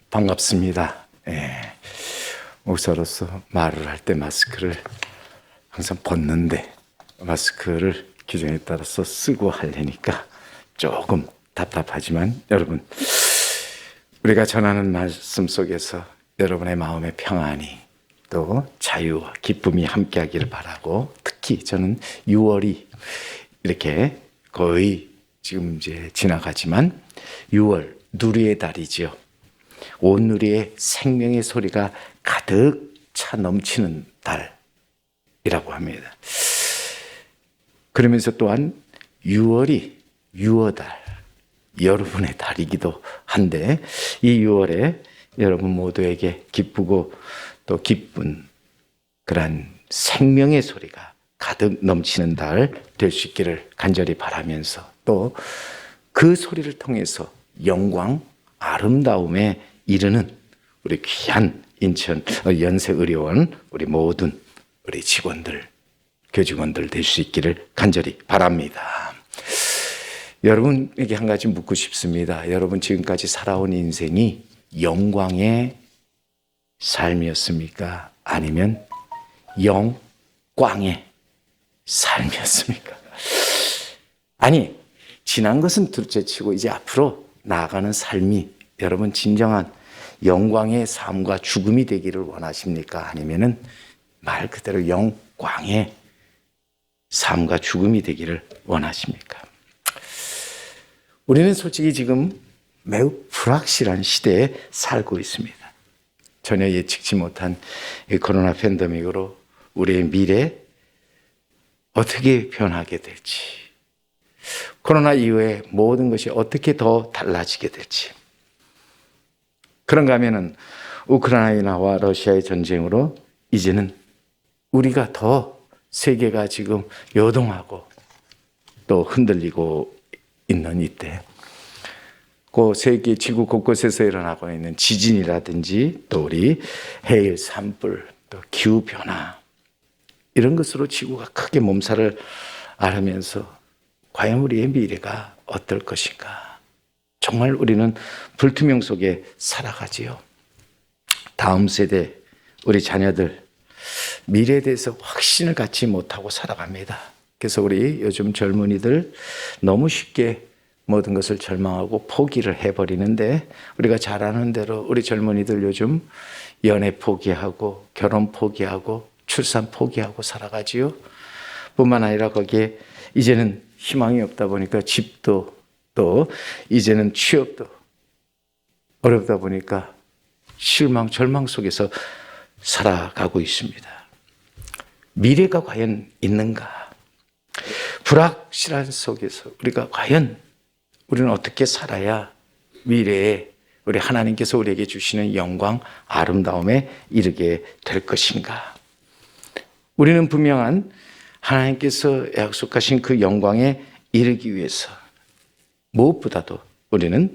반갑습니다. 목사로서 말을 할 때 마스크를 항상 벗는데 마스크를 규정에 따라서 쓰고 하려니까 조금 답답하지만 여러분, 우리가 전하는 말씀 속에서 여러분의 마음의 평안이 또 자유와 기쁨이 함께하기를 바라고, 특히 저는 6월이 이렇게 거의 지금 이제 지나가지만 6월 누리의 달이지요. 온 누리에 생명의 소리가 가득 차 넘치는 달이라고 합니다. 그러면서 또한 6월이 유어달, 여러분의 달이기도 한데, 이 6월에 여러분 모두에게 기쁘고 또 기쁜 그러한 생명의 소리가 가득 넘치는 달 될 수 있기를 간절히 바라면서, 또 그 소리를 통해서 영광, 아름다움에 이르는 우리 귀한 인천 연세의료원 우리 모든 우리 직원들, 교직원들 될 수 있기를 간절히 바랍니다. 여러분에게 한 가지 묻고 싶습니다. 여러분 지금까지 살아온 인생이 영광의 삶이었습니까? 아니면 영광의 삶이었습니까? 아니, 지난 것은 둘째치고 이제 앞으로 나아가는 삶이 여러분 진정한 영광의 삶과 죽음이 되기를 원하십니까? 아니면은 말 그대로 영광의 삶과 죽음이 되기를 원하십니까? 우리는 솔직히 지금 매우 불확실한 시대에 살고 있습니다. 전혀 예측치 못한 이 코로나 팬데믹으로 우리의 미래 어떻게 변하게 될지, 코로나 이후에 모든 것이 어떻게 더 달라지게 될지. 그런가 하면은 우크라이나와 러시아의 전쟁으로 이제는 우리가 더 세계가 지금 요동하고 또 흔들리고 있는 이때, 그 세계 지구 곳곳에서 일어나고 있는 지진이라든지 또 우리 해일 산불, 또 기후 변화, 이런 것으로 지구가 크게 몸살을 앓으면서 과연 우리의 미래가 어떨 것인가? 정말 우리는 불투명 속에 살아가지요. 다음 세대, 우리 자녀들 미래에 대해서 확신을 갖지 못하고 살아갑니다. 그래서 우리 요즘 젊은이들 너무 쉽게 모든 것을 절망하고 포기를 해버리는데, 우리가 잘 아는 대로 우리 젊은이들 요즘 연애 포기하고 결혼 포기하고 출산 포기하고 살아가지요. 뿐만 아니라 거기에 이제는 희망이 없다 보니까 집도, 또 이제는 취업도 어렵다 보니까 실망, 절망 속에서 살아가고 있습니다. 미래가 과연 있는가? 불확실한 속에서 우리가 과연 우리는 어떻게 살아야 미래에 우리 하나님께서 우리에게 주시는 영광, 아름다움에 이르게 될 것인가? 우리는 분명한 하나님께서 약속하신 그 영광에 이르기 위해서 무엇보다도 우리는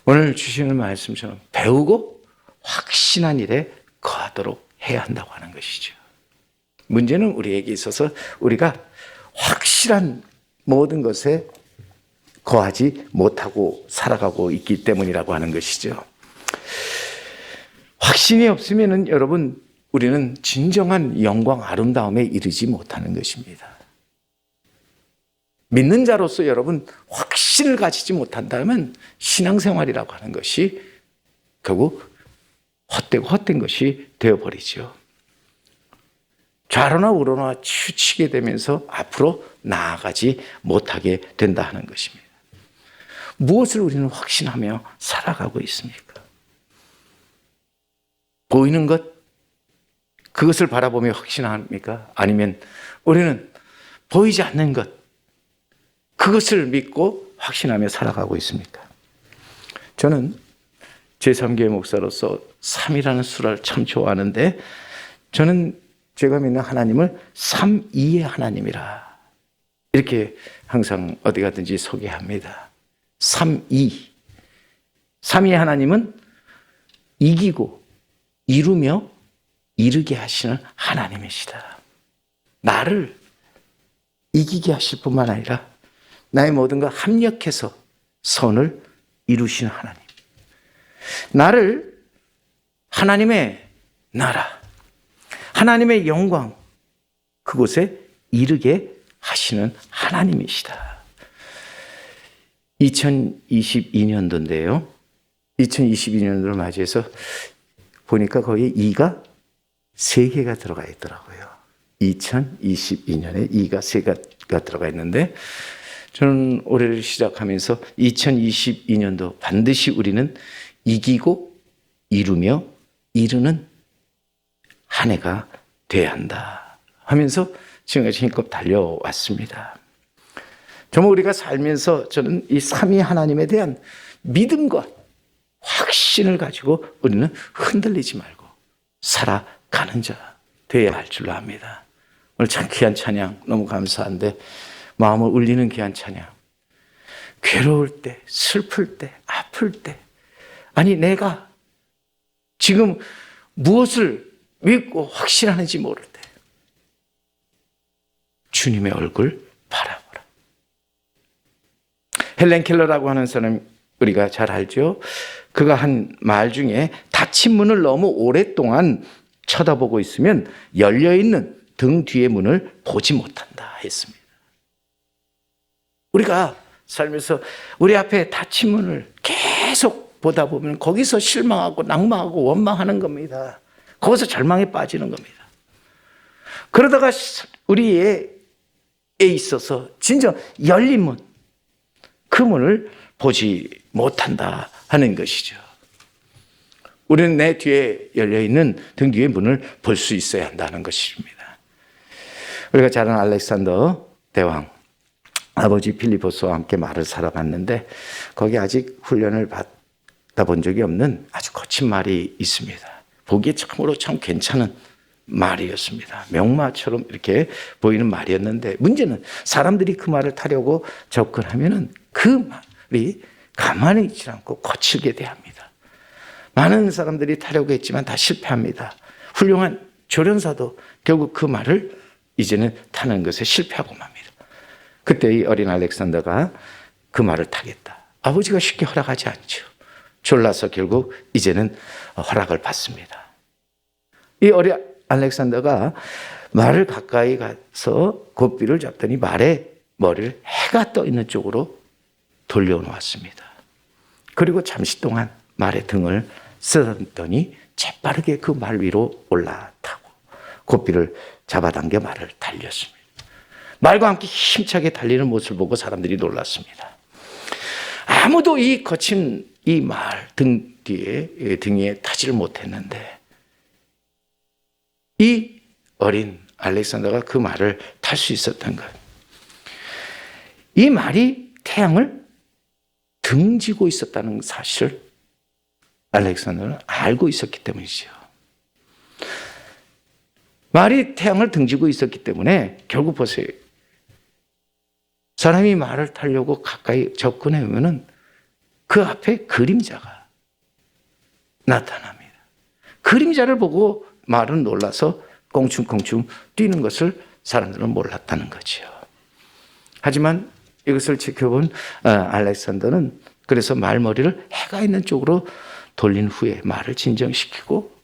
오늘 주시는 말씀처럼 배우고 확신한 일에 거하도록 해야 한다고 하는 것이죠. 문제는 우리에게 있어서 우리가 확실한 모든 것에 거하지 못하고 살아가고 있기 때문이라고 하는 것이죠. 확신이 없으면은 여러분, 우리는 진정한 영광, 아름다움에 이르지 못하는 것입니다. 믿는 자로서 여러분 확신을 가지지 못한다면 신앙생활이라고 하는 것이 결국 헛되고 헛된 것이 되어버리죠. 좌로나 우로나 치우치게 되면서 앞으로 나아가지 못하게 된다 하는 것입니다. 무엇을 우리는 확신하며 살아가고 있습니까? 보이는 것, 그것을 바라보며 확신합니까? 아니면 우리는 보이지 않는 것, 그것을 믿고 확신하며 살아가고 있습니까? 저는 제3교회 목사로서 3이라는 수를 참 좋아하는데, 저는 제가 믿는 하나님을 3위의 하나님이라 이렇게 항상 어디 가든지 소개합니다. 3위. 3위의 하나님은 이기고 이루며 이르게 하시는 하나님이시다. 나를 이기게 하실 뿐만 아니라 나의 모든 걸 합력해서 선을 이루시는 하나님. 나를 하나님의 나라, 하나님의 영광, 그곳에 이르게 하시는 하나님이시다. 2022년도인데요. 2022년도를 맞이해서 보니까 거기에 2가 3개가 들어가 있더라고요. 2022년에 2가 3개가 들어가 있는데, 저는 올해를 시작하면서 2022년도 반드시 우리는 이기고 이루며 이루는 한 해가 돼야 한다 하면서 지금까지 힘껏 달려왔습니다. 정말 우리가 살면서 저는 이 삼위 하나님에 대한 믿음과 확신을 가지고 우리는 흔들리지 말고 살아가는 자 되어야 할 줄로 압니다. 오늘 참 귀한 찬양 너무 감사한데, 마음을 울리는 귀한 찬양. 괴로울 때, 슬플 때, 아플 때, 아니 내가 지금 무엇을 믿고 확신하는지 모를 때 주님의 얼굴 바라보라. 헬렌 켈러라고 하는 사람 우리가 잘 알죠. 그가 한 말 중에 닫힌 문을 너무 오랫동안 쳐다보고 있으면 열려있는 등 뒤의 문을 보지 못한다 했습니다. 우리가 살면서 우리 앞에 닫힌 문을 계속 보다 보면 거기서 실망하고 낭망하고 원망하는 겁니다. 거기서 절망에 빠지는 겁니다. 그러다가 우리에 있어서 진짜 열린 문, 그 문을 보지 못한다 하는 것이죠. 우리는 내 뒤에 열려있는 등 뒤의 문을 볼 수 있어야 한다는 것입니다. 우리가 잘 아는 알렉산더 대왕, 아버지 필리포스와 함께 말을 살아봤는데 거기 아직 훈련을 받아본 적이 없는 아주 거친 말이 있습니다. 보기에 참으로 참 괜찮은 말이었습니다. 명마처럼 이렇게 보이는 말이었는데, 문제는 사람들이 그 말을 타려고 접근하면은 그 말이 가만히 있지 않고 거칠게 대합니다. 많은 사람들이 타려고 했지만 다 실패합니다. 훌륭한 조련사도 결국 그 말을 이제는 타는 것에 실패하고 맙니다. 그때 이 어린 알렉산더가 그 말을 타겠다. 아버지가 쉽게 허락하지 않죠. 졸라서 결국 이제는 허락을 받습니다. 이 어린 알렉산더가 말을 가까이 가서 고삐를 잡더니 말의 머리를 해가 떠 있는 쪽으로 돌려놓았습니다. 그리고 잠시 동안 말의 등을 쓰다듬더니 재빠르게 그 말 위로 올라타고 고삐를 잡아당겨 말을 달렸습니다. 말과 함께 힘차게 달리는 모습을 보고 사람들이 놀랐습니다. 아무도 이 거친 이 말 등 위에 타지를 못했는데 이 어린 알렉산더가 그 말을 탈 수 있었던 것. 이 말이 태양을 등지고 있었다는 사실을 알렉산더는 알고 있었기 때문이죠. 말이 태양을 등지고 있었기 때문에 결국 보세요. 사람이 말을 타려고 가까이 접근해 오면은 그 앞에 그림자가 나타납니다. 그림자를 보고 말은 놀라서 껑충껑충 뛰는 것을 사람들은 몰랐다는 거죠. 하지만 이것을 지켜본 알렉산더는 그래서 말머리를 해가 있는 쪽으로 돌린 후에 말을 진정시키고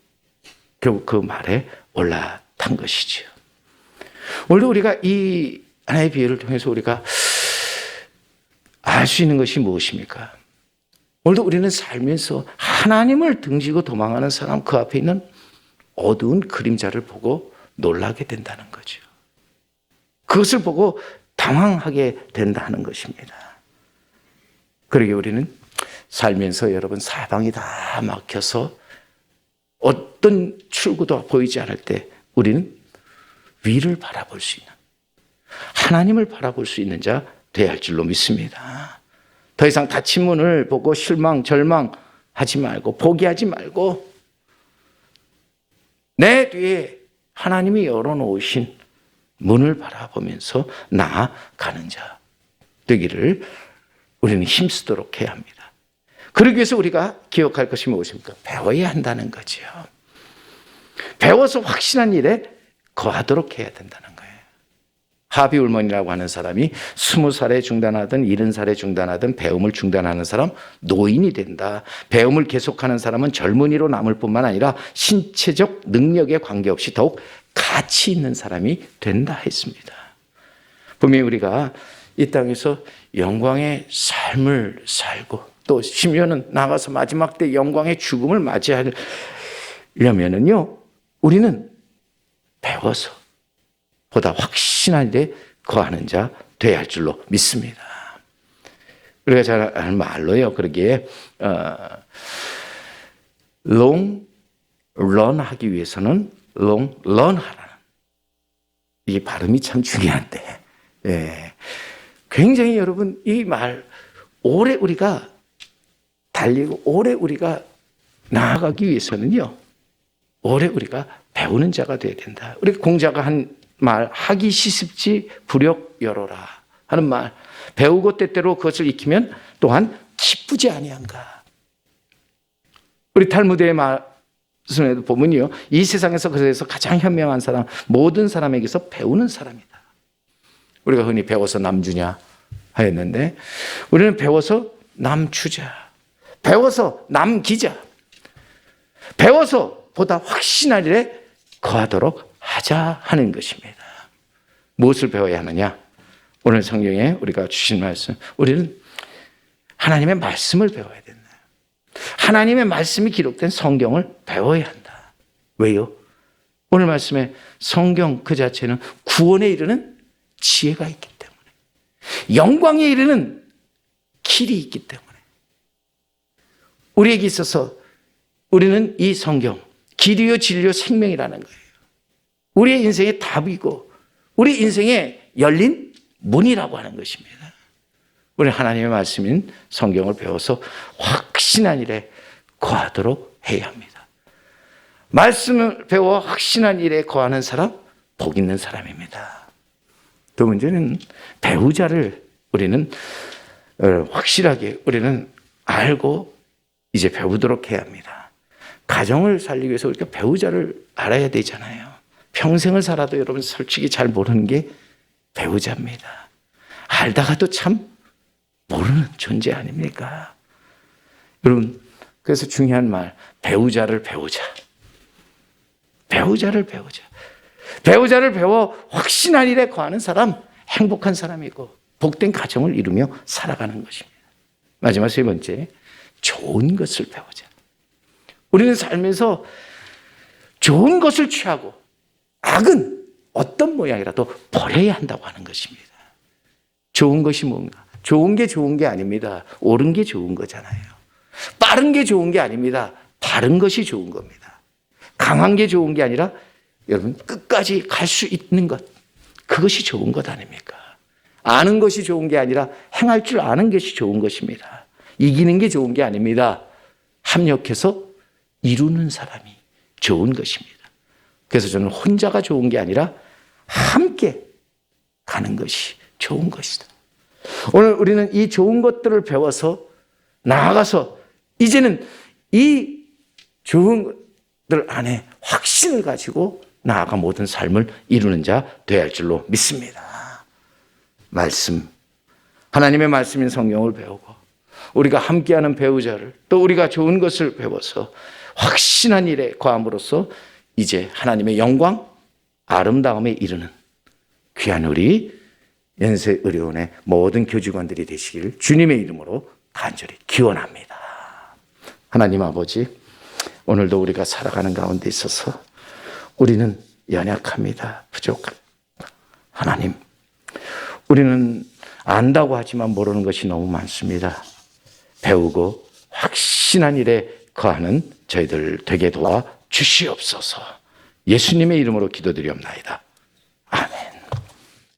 결국 그 말에 올라탄 것이죠. 오늘도 우리가 이 하나의 비유를 통해서 우리가 알 수 있는 것이 무엇입니까? 오늘도 우리는 살면서 하나님을 등지고 도망하는 사람, 그 앞에 있는 어두운 그림자를 보고 놀라게 된다는 거죠. 그것을 보고 당황하게 된다는 것입니다. 그러게 우리는 살면서 여러분 사방이 다 막혀서 어떤 출구도 보이지 않을 때 우리는 위를 바라볼 수 있는, 하나님을 바라볼 수 있는 자 되어야 할 줄로 믿습니다. 더 이상 닫힌 문을 보고 실망, 절망하지 말고 포기하지 말고 내 뒤에 하나님이 열어놓으신 문을 바라보면서 나아가는 자 되기를 우리는 힘쓰도록 해야 합니다. 그러기 위해서 우리가 기억할 것이 무엇입니까? 배워야 한다는 거죠. 배워서 확신한 일에 거하도록 해야 된다는 거예요. 하비 울먼이라고 하는 사람이 20살에 중단하든 70살에 중단하든 배움을 중단하는 사람 노인이 된다. 배움을 계속하는 사람은 젊은이로 남을 뿐만 아니라 신체적 능력에 관계없이 더욱 가치 있는 사람이 된다 했습니다. 분명히 우리가 이 땅에서 영광의 삶을 살고 또 심지어는 나가서 마지막 때 영광의 죽음을 맞이하려면은요, 우리는 배워서 보다 확신한 일에 거하는 자 되어야 할 줄로 믿습니다. 우리가 잘 아는 말로요, 그러기에 long run 하기 위해서는 long run 하라는, 이게 발음이 참 중요한데, 예. 굉장히 여러분 이 말, 오래 우리가 달리고 오래 우리가 나아가기 위해서는요, 오래 우리가 배우는 자가 되어야 된다. 우리 공자가 한 말, 하기 시습지 불역 여로라 하는 말, 배우고 때때로 그것을 익히면 또한 기쁘지 아니한가. 우리 탈무드의 말씀에도 보면요, 이 세상에서 그래서 가장 현명한 사람, 모든 사람에게서 배우는 사람이다. 우리가 흔히 배워서 남주냐 하였는데, 우리는 배워서 남주자, 배워서 남기자, 배워서 보다 확신할 일에 거하도록 하자 하는 것입니다. 무엇을 배워야 하느냐? 오늘 성경에 우리가 주신 말씀, 우리는 하나님의 말씀을 배워야 된다. 하나님의 말씀이 기록된 성경을 배워야 한다. 왜요? 오늘 말씀에 성경 그 자체는 구원에 이르는 지혜가 있기 때문에, 영광에 이르는 길이 있기 때문에, 우리에게 있어서 우리는 이 성경, 길이요 진리요 생명이라는 거예요. 우리의 인생의 답이고 우리 인생의 열린 문이라고 하는 것입니다. 우리는 하나님의 말씀인 성경을 배워서 확신한 일에 거하도록 해야 합니다. 말씀을 배워 확신한 일에 거하는 사람, 복 있는 사람입니다. 두 번째는 배우자를 우리는 확실하게 우리는 알고 이제 배우도록 해야 합니다. 가정을 살리기 위해서 우리가 배우자를 알아야 되잖아요. 평생을 살아도 여러분 솔직히 잘 모르는 게 배우자입니다. 알다가도 참 모르는 존재 아닙니까? 여러분, 그래서 중요한 말, 배우자를 배우자. 배우자를 배우자. 배우자를 배워 확신한 일에 거하는 사람, 행복한 사람이고 복된 가정을 이루며 살아가는 것입니다. 마지막 세 번째, 좋은 것을 배우자. 우리는 살면서 좋은 것을 취하고 악은 어떤 모양이라도 버려야 한다고 하는 것입니다. 좋은 것이 뭔가? 좋은 게 좋은 게 아닙니다. 옳은 게 좋은 거잖아요. 빠른 게 좋은 게 아닙니다. 바른 것이 좋은 겁니다. 강한 게 좋은 게 아니라 여러분 끝까지 갈 수 있는 것, 그것이 좋은 것 아닙니까? 아는 것이 좋은 게 아니라 행할 줄 아는 것이 좋은 것입니다. 이기는 게 좋은 게 아닙니다. 합력해서 이루는 사람이 좋은 것입니다. 그래서 저는 혼자가 좋은 게 아니라 함께 가는 것이 좋은 것이다. 오늘 우리는 이 좋은 것들을 배워서 나아가서 이제는 이 좋은 것들 안에 확신을 가지고 나아가 모든 삶을 이루는 자 되어야 할 줄로 믿습니다. 말씀, 하나님의 말씀인 성경을 배우고 우리가 함께하는 배우자를, 또 우리가 좋은 것을 배워서 확신한 일에 거함으로써 이제 하나님의 영광, 아름다움에 이르는 귀한 우리 연세의료원의 모든 교직원들이 되시길 주님의 이름으로 간절히 기원합니다. 하나님 아버지, 오늘도 우리가 살아가는 가운데 있어서 우리는 연약합니다. 부족합니다. 하나님, 우리는 안다고 하지만 모르는 것이 너무 많습니다. 배우고 확신한 일에 거하는 저희들 되게 도와 주시옵소서. 예수님의 이름으로 기도드리옵나이다. 아멘.